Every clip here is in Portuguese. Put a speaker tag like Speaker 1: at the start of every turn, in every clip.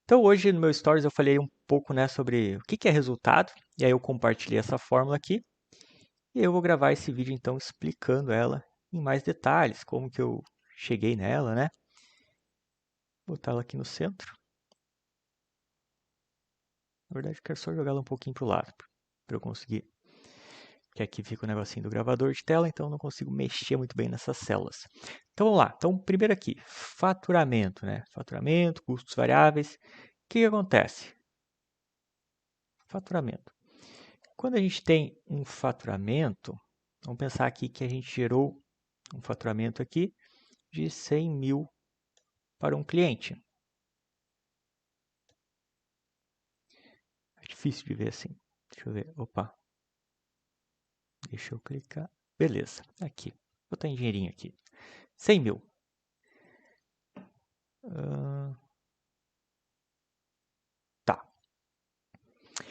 Speaker 1: Então hoje no meu Stories eu falei um pouco, né, sobre o que é resultado, e aí eu compartilhei essa fórmula aqui, e eu vou gravar esse vídeo então explicando ela em mais detalhes, como que eu cheguei nela, né? Vou botar ela aqui no centro. Na verdade eu quero só jogar ela um pouquinho para o lado, para eu conseguir, que aqui fica o negocinho do gravador de tela, então eu não consigo mexer muito bem nessas células. Então vamos lá, então primeiro aqui, faturamento, né? Faturamento, custos variáveis. O que acontece? Faturamento. Quando a gente tem um faturamento, vamos pensar aqui que a gente gerou um faturamento aqui de 100 mil para um cliente. É difícil de ver assim. Deixa eu ver. Opa. Deixa eu clicar. Beleza. Aqui. Vou botar em dinheirinho aqui. 100 mil. Tá. O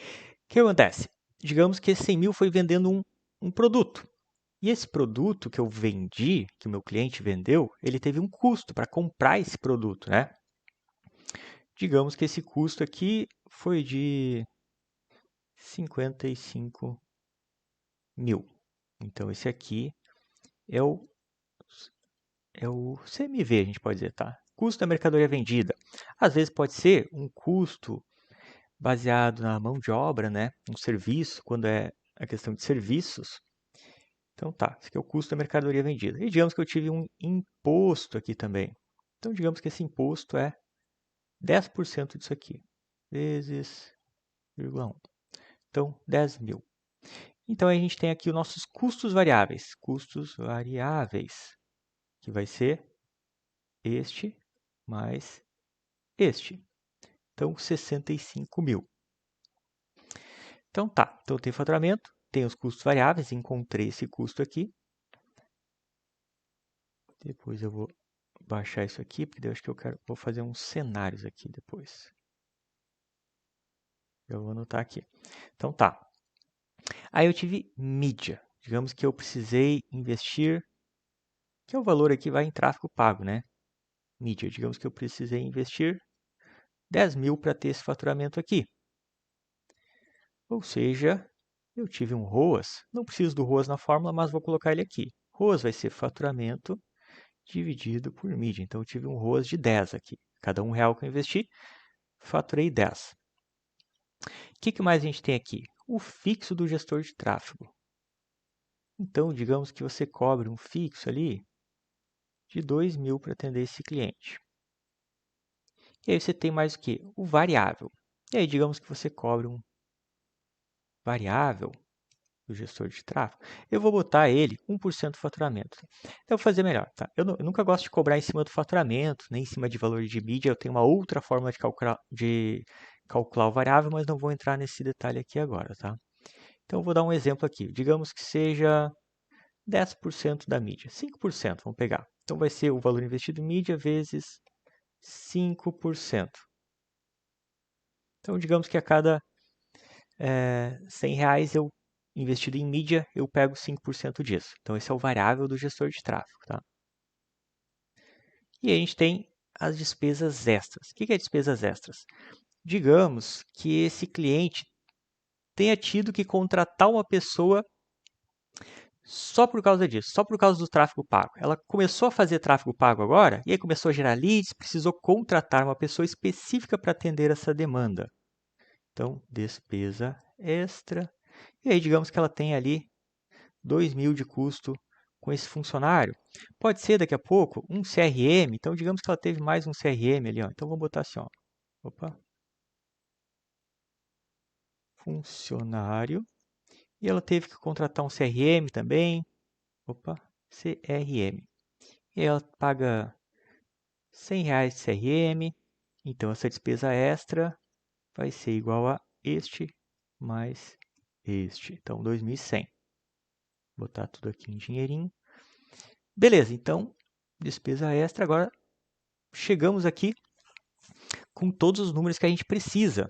Speaker 1: que acontece? Digamos que esse 100 mil foi vendendo um produto. E esse produto que eu vendi, que o meu cliente vendeu, ele teve um custo para comprar esse produto, né? Digamos que esse custo aqui foi de 55 mil. Então, esse aqui é o CMV, a gente pode dizer, tá? Custo da mercadoria vendida. Às vezes pode ser um custo baseado na mão de obra, né? Um serviço, quando é a questão de serviços. Então, tá, esse aqui é o custo da mercadoria vendida. E digamos que eu tive um imposto aqui também. Então, digamos que esse imposto é 10% disso aqui, vezes 0,1. Então, 10 mil. Então, a gente tem aqui os nossos custos variáveis. Custos variáveis, que vai ser este mais este. Então, 65 mil. Então, tá. Então, tem faturamento, tem os custos variáveis, encontrei esse custo aqui. Depois eu vou baixar isso aqui, porque eu acho que vou fazer uns cenários aqui depois. Eu vou anotar aqui. Então, tá. Aí eu tive mídia. Digamos que eu precisei investir, que é o valor aqui vai em tráfego pago, né? Mídia. Digamos que eu precisei investir 10 mil para ter esse faturamento aqui. Ou seja, eu tive um ROAS. Não preciso do ROAS na fórmula, mas vou colocar ele aqui. ROAS vai ser faturamento dividido por mídia. Então, eu tive um ROAS de 10 aqui. Cada R$1 que eu investi, faturei 10. O que mais a gente tem aqui? O fixo do gestor de tráfego. Então, digamos que você cobre um fixo ali de 2 mil para atender esse cliente. E aí você tem mais o que? O variável. E aí, digamos que você cobre um variável do gestor de tráfego. Eu vou botar ele 1% do faturamento. Então, eu vou fazer melhor. Tá? Eu nunca gosto de cobrar em cima do faturamento, nem em cima de valor de mídia. Eu tenho uma outra forma de calcular o variável, mas não vou entrar nesse detalhe aqui agora. Tá? Então, eu vou dar um exemplo aqui. Digamos que seja 10% da mídia. 5%, vamos pegar. Então, vai ser o valor investido em mídia vezes 5%. Então, digamos que a cada R$100 eu investido em mídia, eu pego 5% disso. Então, esse é o variável do gestor de tráfego. Tá? E a gente tem as despesas extras. O que é despesas extras? Digamos que esse cliente tenha tido que contratar uma pessoa só por causa disso, só por causa do tráfego pago. Ela começou a fazer tráfego pago agora, e aí começou a gerar leads, precisou contratar uma pessoa específica para atender essa demanda. Então, despesa extra. E aí, digamos que ela tem ali 2 mil de custo com esse funcionário. Pode ser daqui a pouco um CRM. Então, digamos que ela teve mais um CRM ali. Ó. Então, vamos botar assim. Ó. Opa. Funcionário. E ela teve que contratar um CRM também. Opa. CRM. E ela paga R$100 de CRM. Então, essa despesa extra vai ser igual a este mais este. Então, 2.100. Vou botar tudo aqui em dinheirinho. Beleza, então, despesa extra. Agora, chegamos aqui com todos os números que a gente precisa.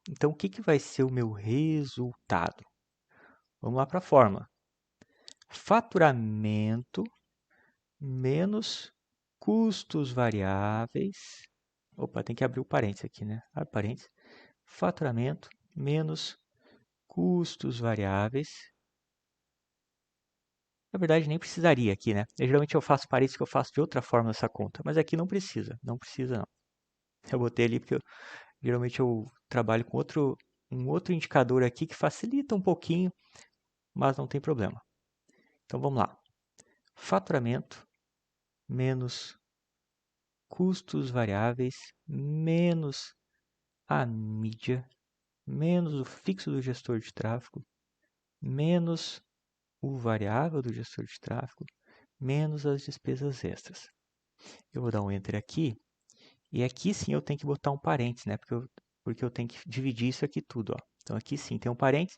Speaker 1: Então, o que vai ser o meu resultado? Vamos lá para a fórmula. Faturamento menos custos variáveis Opa, tem que abrir o parênteses aqui, né? Abre parênteses. Faturamento menos custos variáveis. Na verdade, nem precisaria aqui, né? Geralmente eu faço parênteses que eu faço de outra forma nessa conta, mas aqui não precisa, não precisa não. Eu botei ali porque geralmente eu trabalho com um outro indicador aqui que facilita um pouquinho, mas não tem problema. Então vamos lá. Faturamento menos custos variáveis menos a mídia menos o fixo do gestor de tráfego menos o variável do gestor de tráfego menos as despesas extras. Eu vou dar um Enter aqui e aqui sim eu tenho que botar um parênteses, né? Porque eu tenho que dividir isso aqui tudo, ó. Então aqui sim tem um parênteses,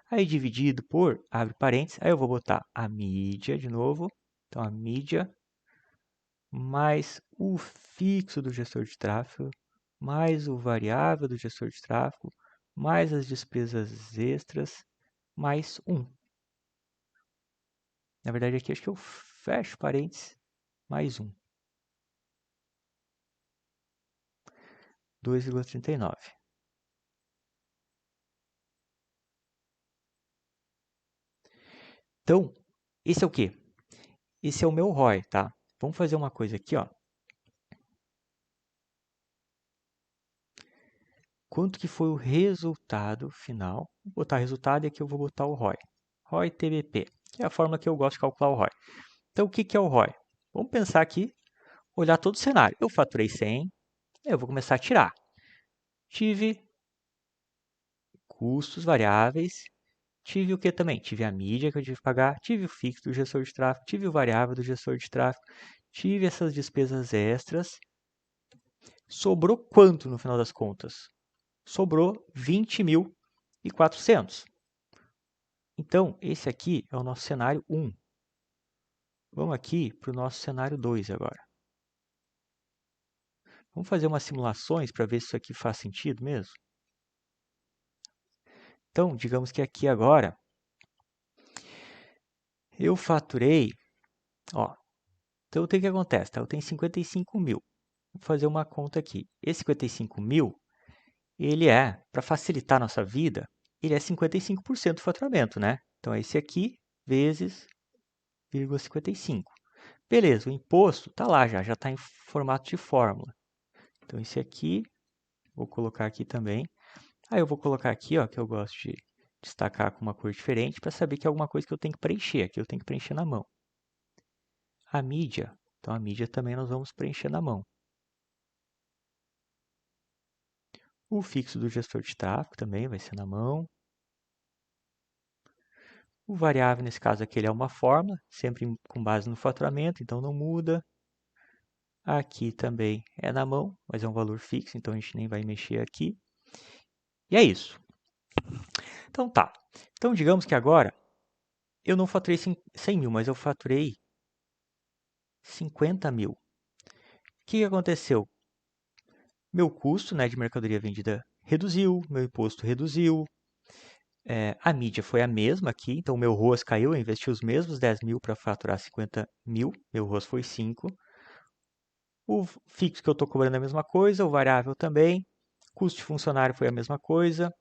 Speaker 1: aí dividido por, abre parênteses, aí eu vou botar a mídia de novo. Então a mídia mais o fixo do gestor de tráfego, mais o variável do gestor de tráfego, mais as despesas extras, mais 1. Na verdade aqui acho que eu fecho parênteses, mais 1. 2,39. Então, esse é o quê? Esse é o meu ROI, tá? Vamos fazer uma coisa aqui, ó. Quanto que foi o resultado final? Vou botar resultado e aqui eu vou botar o ROI. ROI TBP, que é a forma que eu gosto de calcular o ROI. Então, o que é o ROI? Vamos pensar aqui, olhar todo o cenário. Eu faturei 100, eu vou começar a tirar. Tive custos variáveis, tive o que também? Tive a mídia que eu tive que pagar, tive o fixo do gestor de tráfego, tive o variável do gestor de tráfego, tive essas despesas extras. Sobrou quanto no final das contas? Sobrou 20.400. Então, esse aqui é o nosso cenário 1. Vamos aqui para o nosso cenário 2 agora. Vamos fazer umas simulações para ver se isso aqui faz sentido mesmo? Então, digamos que aqui agora eu faturei, ó, então o que acontece? Tá? Eu tenho 55 mil. Vou fazer uma conta aqui. Esse 55 mil, ele é, para facilitar a nossa vida, ele é 55% do faturamento, né? Então, esse aqui vezes 0,55. Beleza, o imposto está lá já está em formato de fórmula. Então, esse aqui, vou colocar aqui também. Aí eu vou colocar aqui, ó, que eu gosto de destacar com uma cor diferente para saber que é alguma coisa que eu tenho que preencher. Aqui eu tenho que preencher na mão. A mídia, então a mídia também nós vamos preencher na mão. O fixo do gestor de tráfego também vai ser na mão. O variável, nesse caso aqui, ele é uma fórmula, sempre com base no faturamento, então não muda. Aqui também é na mão, mas é um valor fixo, então a gente nem vai mexer aqui. E é isso. Então tá. Então digamos que agora eu não faturei 100 mil, mas eu faturei 50 mil. O que aconteceu? Meu custo, né, de mercadoria vendida reduziu, meu imposto reduziu, a mídia foi a mesma aqui, então meu ROAS caiu, eu investi os mesmos 10 mil para faturar 50 mil, meu ROAS foi 5. O fixo que eu estou cobrando é a mesma coisa, o variável também, custo de funcionário foi a mesma coisa,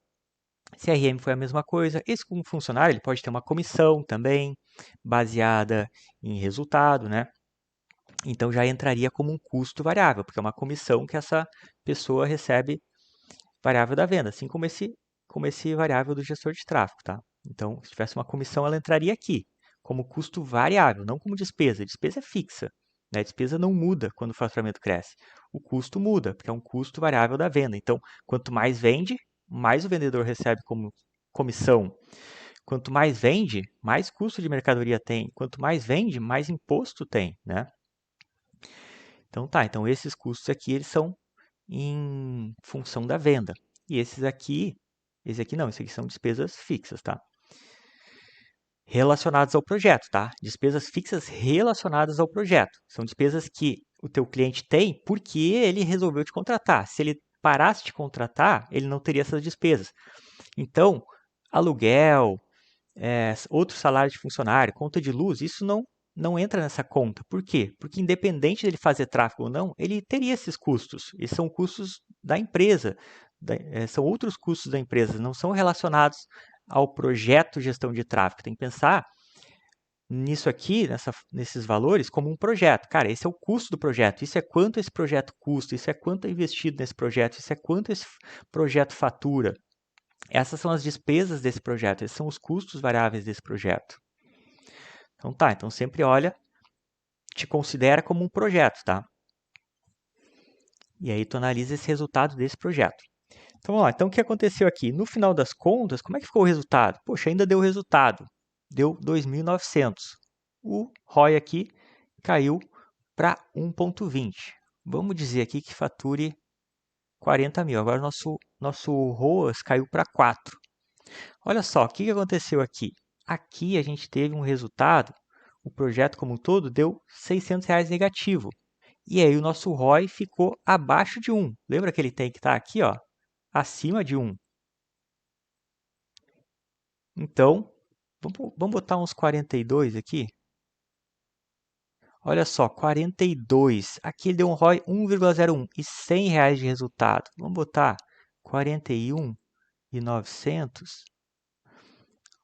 Speaker 1: CRM foi a mesma coisa. Esse funcionário ele pode ter uma comissão também, baseada em resultado, né? Então já entraria como um custo variável, porque é uma comissão que essa pessoa recebe variável da venda, assim como esse variável do gestor de tráfego, tá? Então, se tivesse uma comissão, ela entraria aqui, como custo variável, não como despesa. Despesa é fixa, né? A despesa não muda quando o faturamento cresce. O custo muda, porque é um custo variável da venda. Então, quanto mais vende, mais o vendedor recebe como comissão. Quanto mais vende, mais custo de mercadoria tem. Quanto mais vende, mais imposto tem, né? Então tá, então esses custos aqui, eles são em função da venda. E esse aqui não, esses aqui são despesas fixas, tá? Relacionadas ao projeto, tá? Despesas fixas relacionadas ao projeto. São despesas que o teu cliente tem porque ele resolveu te contratar. Se ele parasse de contratar, ele não teria essas despesas. Então, aluguel, outro salário de funcionário, conta de luz, isso não entra nessa conta. Por quê? Porque independente dele fazer tráfego ou não, ele teria esses custos. E são custos da empresa, são outros custos da empresa, não são relacionados ao projeto gestão de tráfego. Tem que pensar nisso aqui, nesses valores, como um projeto. Cara, esse é o custo do projeto, isso é quanto esse projeto custa, isso é quanto é investido nesse projeto, isso é quanto esse projeto fatura. Essas são as despesas desse projeto, esses são os custos variáveis desse projeto. Então tá, então sempre olha, te considera como um projeto, tá? E aí tu analisa esse resultado desse projeto. Então vamos lá, então o que aconteceu aqui? No final das contas, como é que ficou o resultado? Poxa, ainda deu resultado, deu 2.900. O ROI aqui caiu para 1,20. Vamos dizer aqui que fature 40 mil. Agora nosso ROAS caiu para 4. Olha só, o que aconteceu aqui? Aqui a gente teve um resultado, o projeto como um todo deu R$600 negativo. E aí o nosso ROI ficou abaixo de 1. Lembra que ele tem que estar aqui, ó, acima de 1. Então, vamos botar uns 42 aqui. Olha só, 42. Aqui ele deu um ROI 1,01 e R$100 de resultado. Vamos botar 41.900.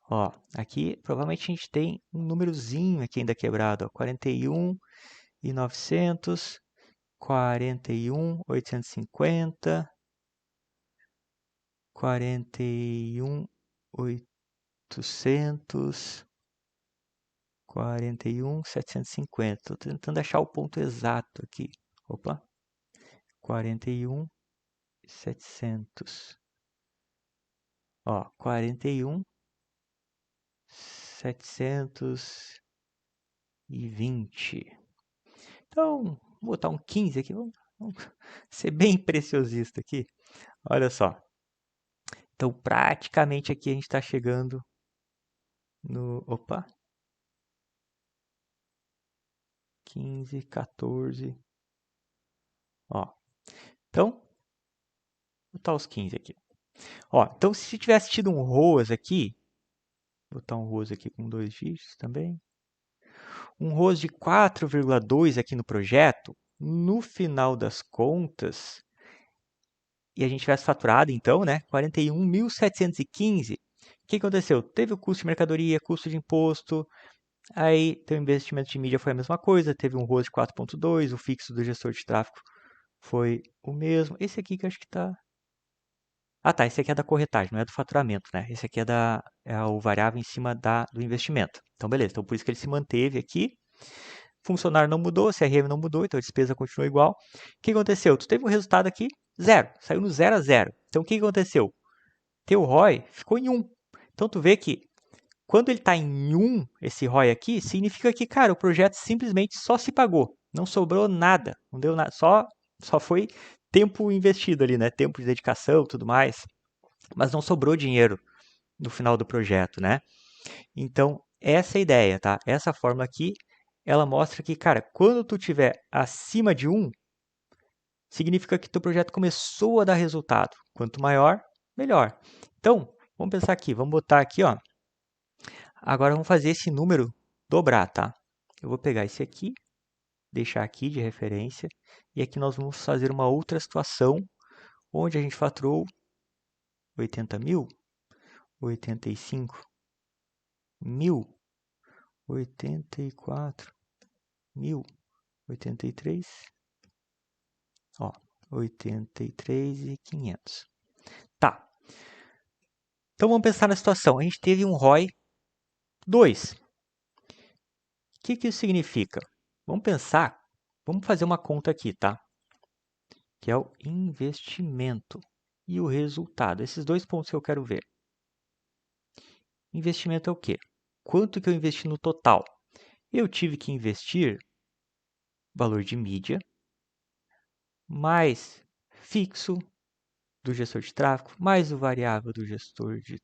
Speaker 1: Ó, aqui provavelmente a gente tem um númerozinho aqui ainda quebrado, ó, 41.900, 41.850, 41.800, 41.750. Estou tentando achar o ponto exato aqui. Opa, 41.700. Ó, 41.720. Então, vou botar um 15 aqui. Vamos ser bem preciosista aqui. Olha só. Então, praticamente aqui a gente está chegando no... Opa. 15, 14. Ó. Então, vou botar os 15 aqui. Ó, então, se tivesse tido um ROAS aqui, vou botar um ROAS aqui com 2 dígitos também. Um ROAS de 4,2 aqui no projeto, no final das contas, e a gente tivesse faturado, então, né, 41.715, o que aconteceu? Teve o custo de mercadoria, custo de imposto, aí teu investimento de mídia foi a mesma coisa, teve um ROAS de 4,2, o fixo do gestor de tráfego foi o mesmo. Esse aqui que eu acho que tá... Ah, tá, esse aqui é da corretagem, não é do faturamento, né? Esse aqui é o variável em cima do investimento. Então, beleza, então por isso que ele se manteve aqui. Funcionário não mudou, CRM não mudou, então a despesa continua igual. O que aconteceu? Tu teve um resultado aqui, zero, saiu no 0 a 0. Então, o que aconteceu? Teu ROI ficou em 1. Então, tu vê que quando ele está em 1, esse ROI aqui, significa que, cara, o projeto simplesmente só se pagou. Não sobrou nada, não deu nada, só foi tempo investido ali, né? Tempo de dedicação, tudo mais. Mas não sobrou dinheiro no final do projeto, né? Então, essa é a ideia, tá? Essa fórmula aqui, ela mostra que, cara, quando tu tiver acima de 1, significa que teu projeto começou a dar resultado. Quanto maior, melhor. Então, vamos pensar aqui, vamos botar aqui, ó. Agora vamos fazer esse número dobrar, tá? Eu vou pegar esse aqui, deixar aqui de referência, e aqui nós vamos fazer uma outra situação, onde a gente faturou 80 mil, 85 mil, 84 mil, 83, ó, 83.500. Tá. Então vamos pensar na situação. A gente teve um ROI 2. O que isso significa? Vamos pensar, vamos fazer uma conta aqui, tá? Que é o investimento e o resultado. Esses dois pontos que eu quero ver. Investimento é o quê? Quanto que eu investi no total? Eu tive que investir valor de mídia, mais fixo do gestor de tráfego, mais o variável do gestor de...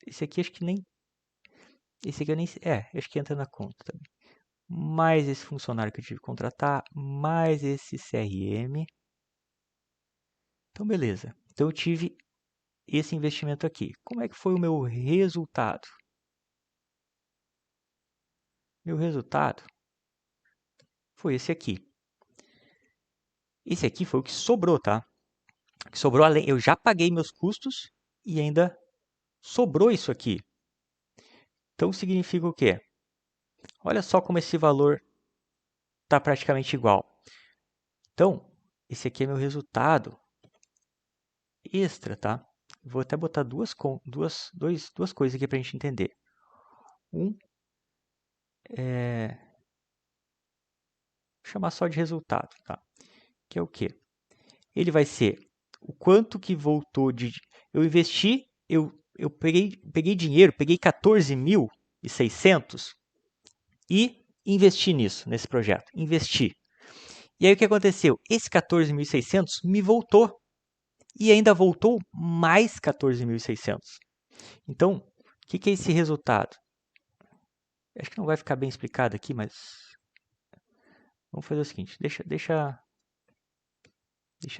Speaker 1: Esse aqui acho que nem... Esse aqui eu nem... acho que entra na conta também. Mais esse funcionário que eu tive que contratar, mais esse CRM. Então, beleza. Então, eu tive esse investimento aqui. Como é que foi o meu resultado? meu resultado foi esse aqui. Esse aqui foi o que sobrou, tá? O que sobrou além, eu já paguei meus custos e ainda sobrou isso aqui. Então significa o quê? Olha só como esse valor está praticamente igual. Então, esse aqui é meu resultado extra, tá? Vou até botar duas coisas aqui para a gente entender. Vou chamar só de resultado, tá? Que é o quê? Ele vai ser o quanto que voltou de... Eu investi, eu peguei dinheiro, peguei 14.600 e investi nisso, nesse projeto. Investi. E aí o que aconteceu? Esse 14.600 me voltou. E ainda voltou mais 14.600. Então, o que é esse resultado? Acho que não vai ficar bem explicado aqui, mas vamos fazer o seguinte, deixa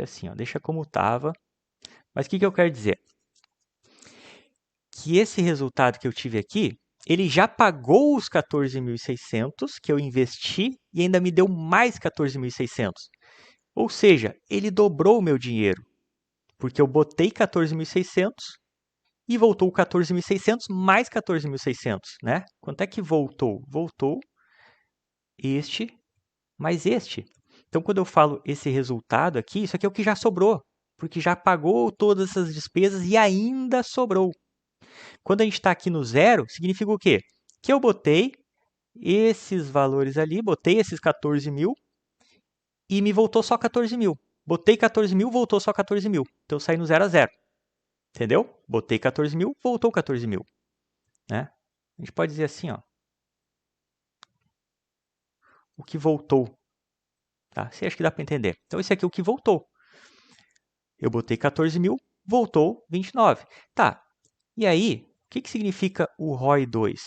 Speaker 1: assim, ó, deixa como estava. Mas o que eu quero dizer? Que esse resultado que eu tive aqui, ele já pagou os 14.600 que eu investi e ainda me deu mais 14.600. Ou seja, ele dobrou o meu dinheiro, porque eu botei 14.600 e voltou 14.600 mais 14.600, né? Quanto é que voltou? Voltou este mais este. Então, quando eu falo esse resultado aqui, isso aqui é o que já sobrou, porque já pagou todas essas despesas e ainda sobrou. Quando a gente está aqui no zero, significa o quê? Que eu botei esses valores ali, botei esses 14.000 e me voltou só 14.000. Botei 14.000, voltou só 14.000. Então, eu saí no 0 a 0. Entendeu? Botei 14.000, voltou 14.000. Né? A gente pode dizer assim, ó. O que voltou. Tá? Você acha que dá para entender? Então, esse aqui é o que voltou. Eu botei 14.000, voltou 29. Tá, e aí, o que significa o ROI 2?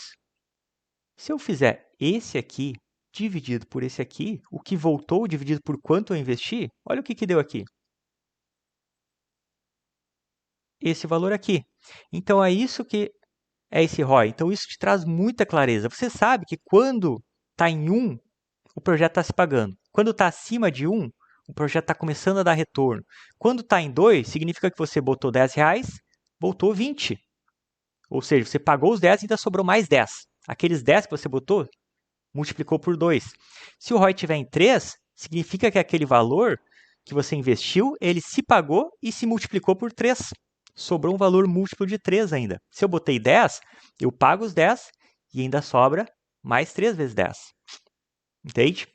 Speaker 1: Se eu fizer esse aqui dividido por esse aqui, o que voltou dividido por quanto eu investi, olha o que deu aqui. Esse valor aqui. Então, é isso que é esse ROI. Então, isso te traz muita clareza. Você sabe que quando está em 1, o projeto está se pagando. Quando está acima de 1, o projeto está começando a dar retorno. Quando está em 2, significa que você botou R$10, voltou 20. Ou seja, você pagou os 10 e ainda sobrou mais 10. Aqueles 10 que você botou, multiplicou por 2. Se o ROI estiver em 3, significa que aquele valor que você investiu, ele se pagou e se multiplicou por 3. Sobrou um valor múltiplo de 3 ainda. Se eu botei 10, eu pago os 10 e ainda sobra mais 3 vezes 10. Entende?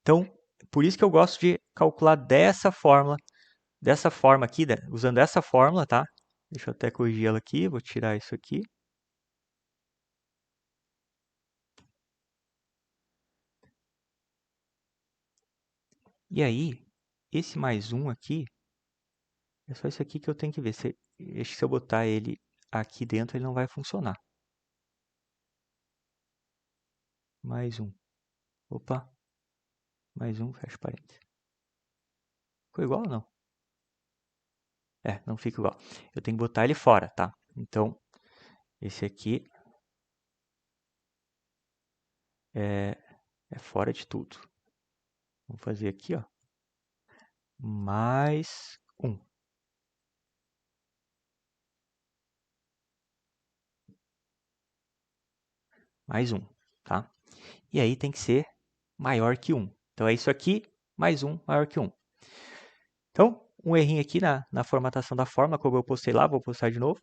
Speaker 1: Então, por isso que eu gosto de calcular dessa forma aqui, usando essa fórmula, tá? Deixa eu até corrigir ela aqui, vou tirar isso aqui. E aí, esse mais 1 aqui, é só isso aqui que eu tenho que ver. Se eu botar ele aqui dentro, ele não vai funcionar. Mais 1. Opa. Mais 1, fecha parênteses. Ficou igual ou não? Não fica igual. Eu tenho que botar ele fora, tá? Então, esse aqui é fora de tudo. Vamos fazer aqui, ó. Mais 1. Mais 1, tá? E aí tem que ser maior que 1. Então, é isso aqui, mais 1, maior que 1. Então, um errinho aqui na formatação da fórmula, como eu postei lá, vou postar de novo.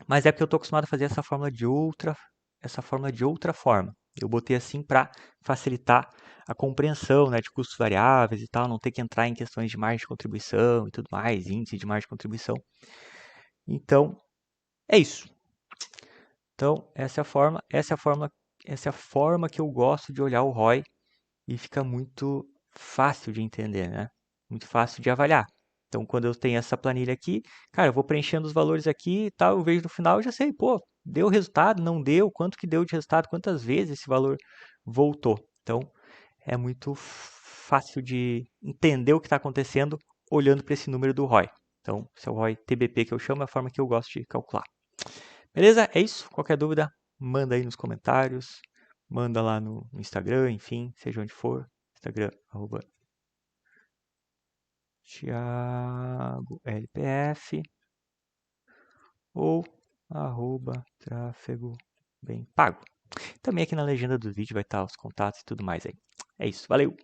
Speaker 1: Mas é porque eu estou acostumado a fazer essa fórmula de outra forma. Eu botei assim para facilitar a compreensão, né, de custos variáveis e tal, não ter que entrar em questões de margem de contribuição e tudo mais, índice de margem de contribuição. Então, é isso. Então, essa é a forma que eu gosto de olhar o ROI e fica muito fácil de entender, né? Muito fácil de avaliar. Então, quando eu tenho essa planilha aqui, cara, eu vou preenchendo os valores aqui e tal, eu vejo no final, eu já sei, pô, deu resultado, não deu, quanto que deu de resultado, quantas vezes esse valor voltou. Então, é muito fácil de entender o que está acontecendo olhando para esse número do ROI. Então, esse é o ROI TBP que eu chamo, é a forma que eu gosto de calcular. Beleza? É isso. Qualquer dúvida, manda aí nos comentários. manda lá no Instagram, enfim, seja onde for. Instagram, @ThiagoLPF ou @tráfego bem pago. Também aqui na legenda do vídeo vai estar os contatos e tudo mais aí. É isso, valeu!